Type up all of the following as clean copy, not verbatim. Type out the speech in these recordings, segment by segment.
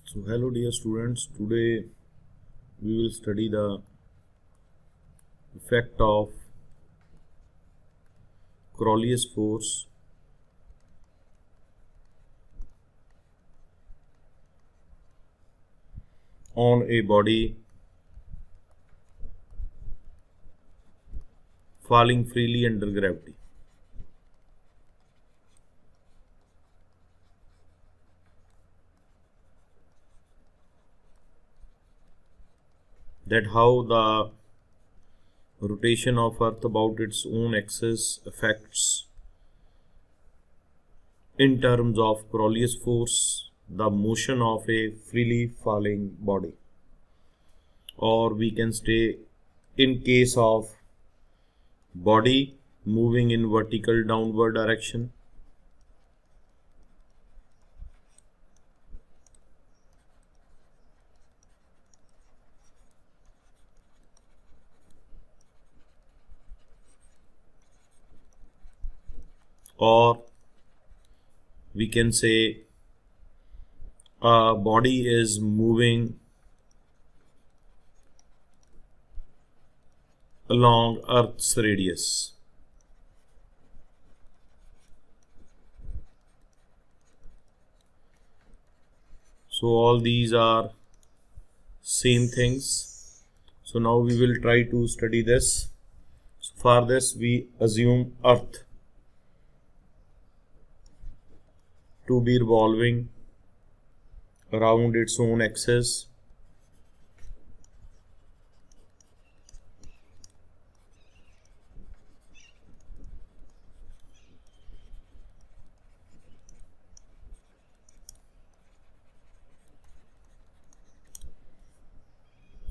So hello dear students, today we will study the effect of Coriolis force on a body falling freely under gravity. That how the rotation of Earth about its own axis affects, in terms of Coriolis force, the motion of a freely falling body, or we can say in case of body moving in vertical downward direction, or we can say a body is moving along Earth's radius. So all these are same things. So now we will try to study this. So for this we assume Earth to be revolving around its own axis.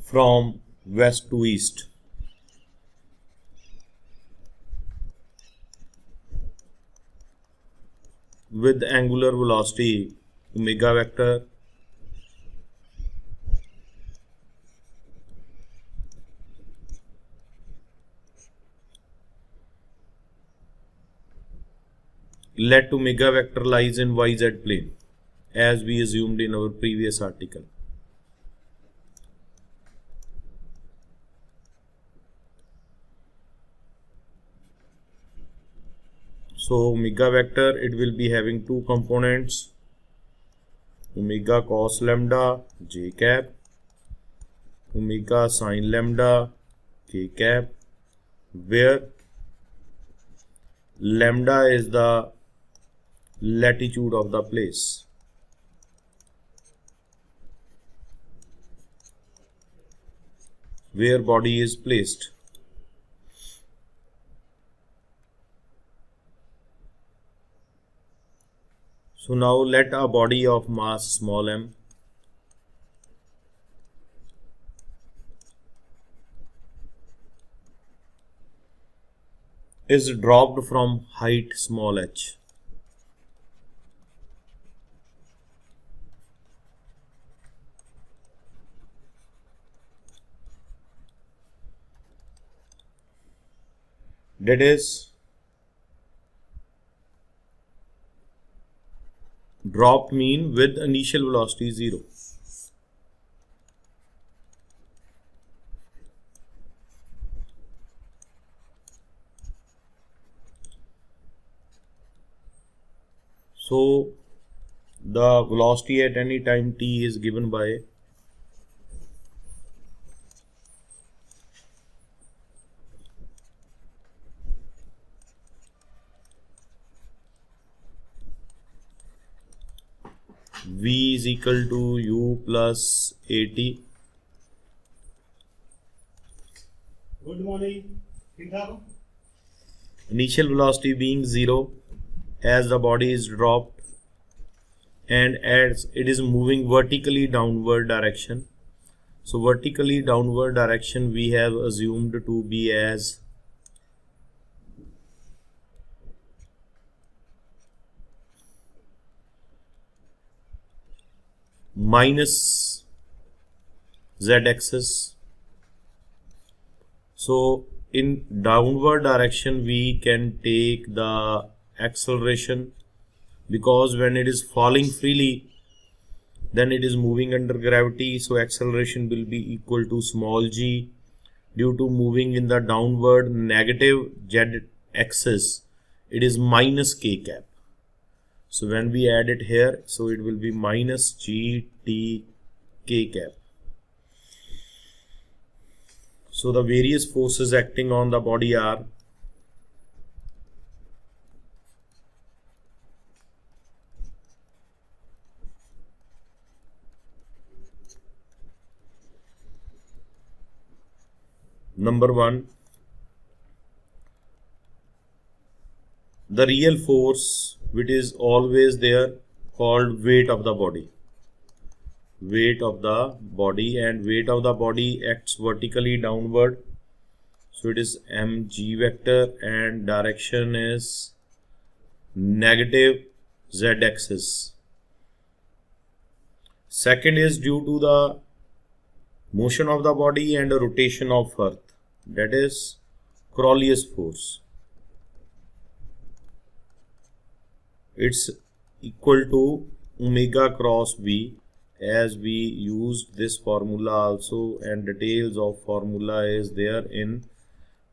From west to east. With angular velocity omega vector let omega vector lies in YZ plane, as we assumed in our previous article. So omega vector, it will be having two components, omega cos lambda j cap, omega sin lambda k cap, where lambda is the latitude of the place. Where body is placed. So now let a body of mass small m is dropped from height small h. That is dropped mean with initial velocity 0. So the velocity at any time t is given by v is equal to u plus at. Good morning. Initial velocity being 0 as the body is dropped and as it is moving vertically downward direction. So vertically downward direction we have assumed to be as minus z-axis. So in downward direction we can take the acceleration, because when it is falling freely then it is moving under gravity, so acceleration will be equal to small g. Due to moving in the downward negative z axis, it is minus k cap. So when we add it here, so it will be minus g t k cap. So the various forces acting on the body are number one, the real force which is always there, called weight of the body. Weight of the body, and weight of the body acts vertically downward, so it is mg vector, and direction is negative z axis. Second is due to the motion of the body and rotation of earth, that is Crowley's force. It's equal to omega cross b, as we used this formula also, and details of formula is there in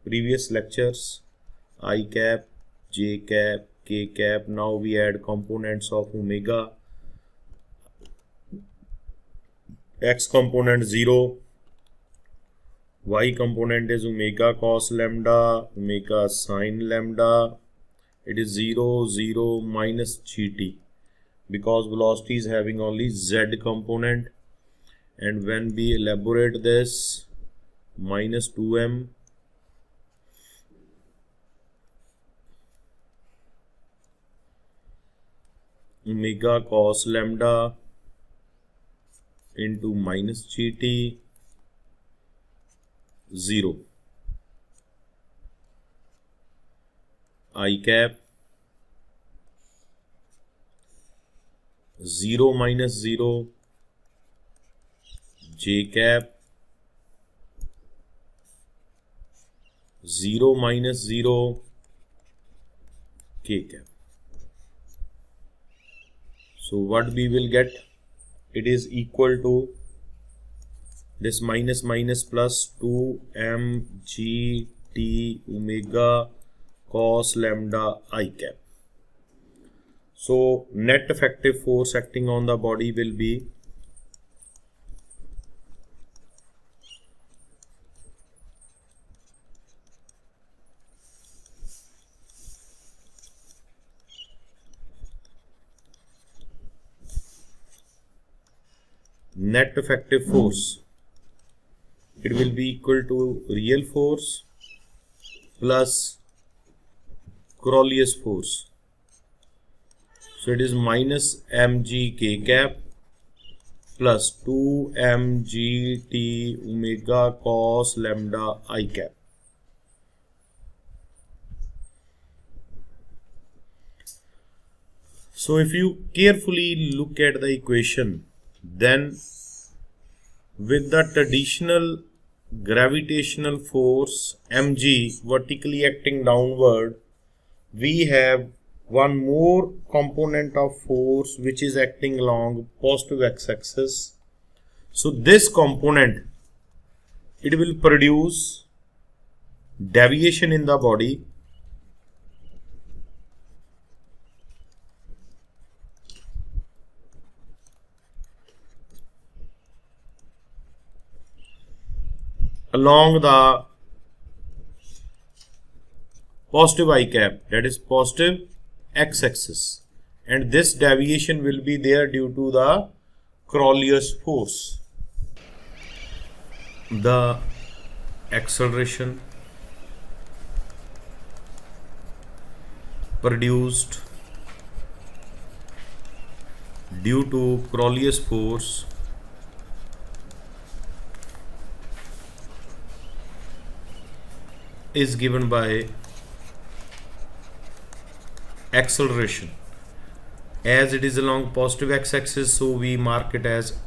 previous lectures. I cap, j cap, k cap. Now we add components of omega. X component 0, y component is omega cos lambda, omega sin lambda. It is 0, 0 minus gt, because velocity is having only z component. And when we elaborate this, minus 2m omega cos lambda into minus gt, 0 I cap, 0 minus 0 j cap, 0 minus 0 k cap. So what we will get? It is equal to this minus minus plus 2 mg t omega cos lambda I cap. So net effective force acting on the body will be net effective force. It will be equal to real force plus Crowley's force. So it is minus mg k cap plus 2 mg t omega cos lambda I cap. So if you carefully look at the equation, then with the traditional gravitational force mg vertically acting downward, we have one more component of force which is acting along positive x-axis. So this component, it will produce deviation in the body along the positive I cap, that is positive x-axis, and this deviation will be there due to the Crowley's force. The acceleration produced due to Crowley's force is given by acceleration. As it is along positive x-axis, so we mark it as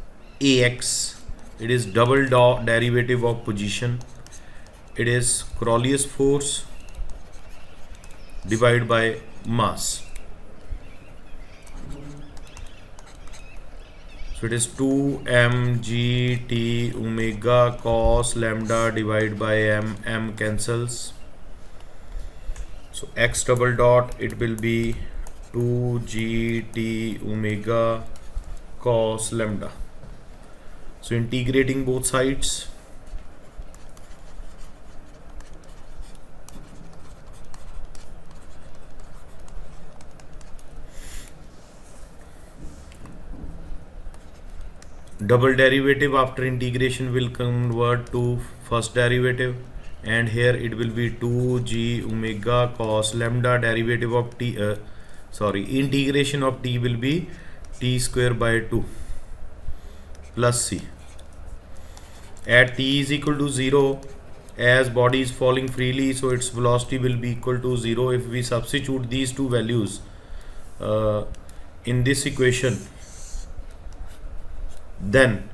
ax. It is double derivative of position. It is Crowley's force divided by mass. So it is 2 mgt omega cos lambda divided by m cancels. So x double dot, it will be 2 gt omega cos lambda. So integrating both sides, double derivative after integration will convert to first derivative, and here it will be 2g omega cos lambda. Derivative of t integration of t will be t square by 2 plus c. At t is equal to 0, as body is falling freely, so its velocity will be equal to 0. If we substitute these two values in this equation, then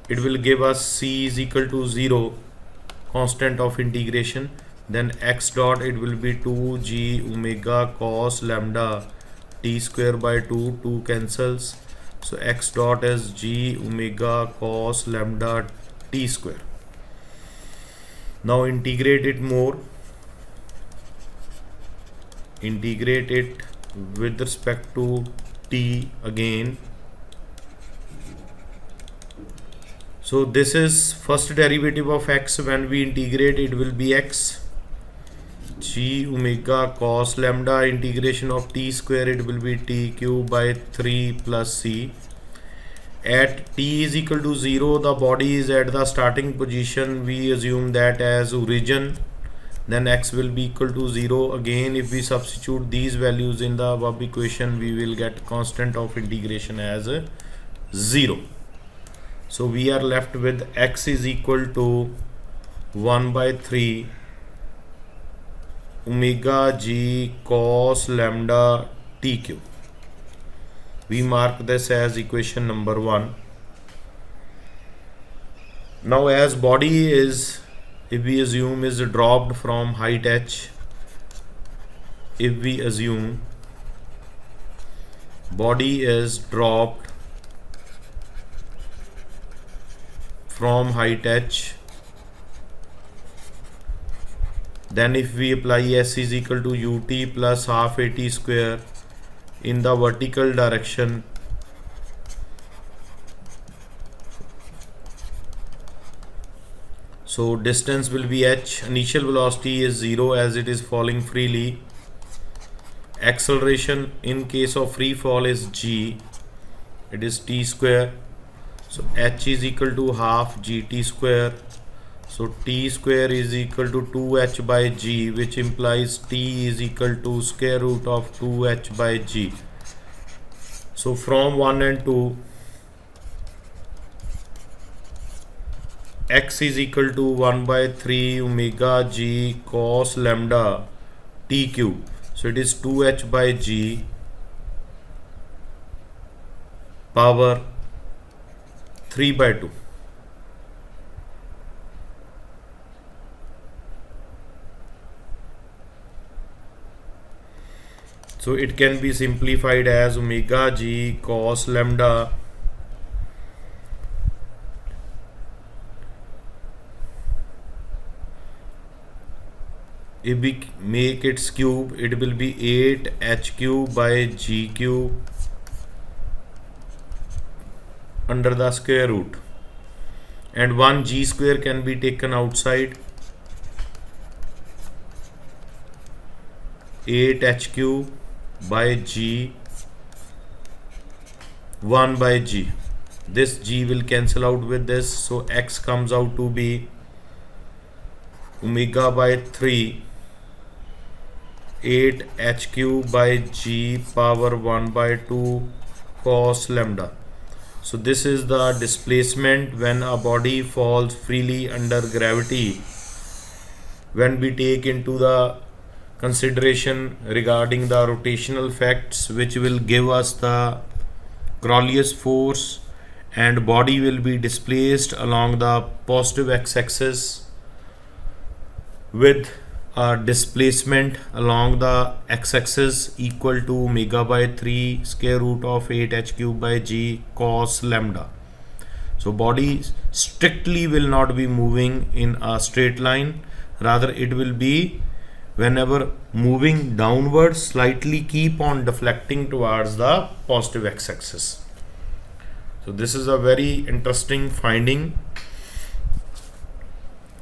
it will give us c is equal to 0, constant of integration. Then x dot, it will be 2g omega cos lambda t square by 2, 2 cancels. So x dot is g omega cos lambda t square. Now integrate it more. Integrate it with respect to t again. So this is first derivative of x. When we integrate, it will be x g omega cos lambda, integration of t square, it will be t cube by 3 plus c. At t is equal to 0, the body is at the starting position. We assume that as origin. Then x will be equal to 0. Again, if we substitute these values in the above equation, we will get constant of integration as 0. So we are left with x is equal to 1 by 3 omega g cos lambda t cube. We mark this as equation number 1. Now as body is, if we assume, is dropped from height h, if we assume body is dropped from height h, then if we apply s is equal to ut plus half at square in the vertical direction, so distance will be h. Initial velocity is 0 as it is falling freely. Acceleration in case of free fall is g, it is t square. So h is equal to half gt square. So t square is equal to 2h by g, which implies t is equal to square root of 2h by g. So from 1 and 2, x is equal to 1 by 3 omega g cos lambda t cube. So it is 2h by g power 3 by 2. So it can be simplified as omega g cos lambda if we make its cube, it will be 8h cube by g cube under the square root, and 1 g square can be taken outside. 8h cube by g 1 by g. This g will cancel out with this, so x comes out to be omega by 3 8h cube by g power 1 by 2 cos lambda. So this is the displacement when a body falls freely under gravity, when we take into the consideration regarding the rotational effects, which will give us the Coriolis force, and body will be displaced along the positive x-axis with displacement along the x-axis equal to omega by 3 square root of 8 h cube by g cos lambda. So body strictly will not be moving in a straight line, rather it will be, whenever moving downwards, slightly keep on deflecting towards the positive x-axis. So this is a very interesting finding.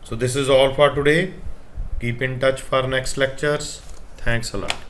So this is all for today. Keep in touch for next lectures. Thanks a lot.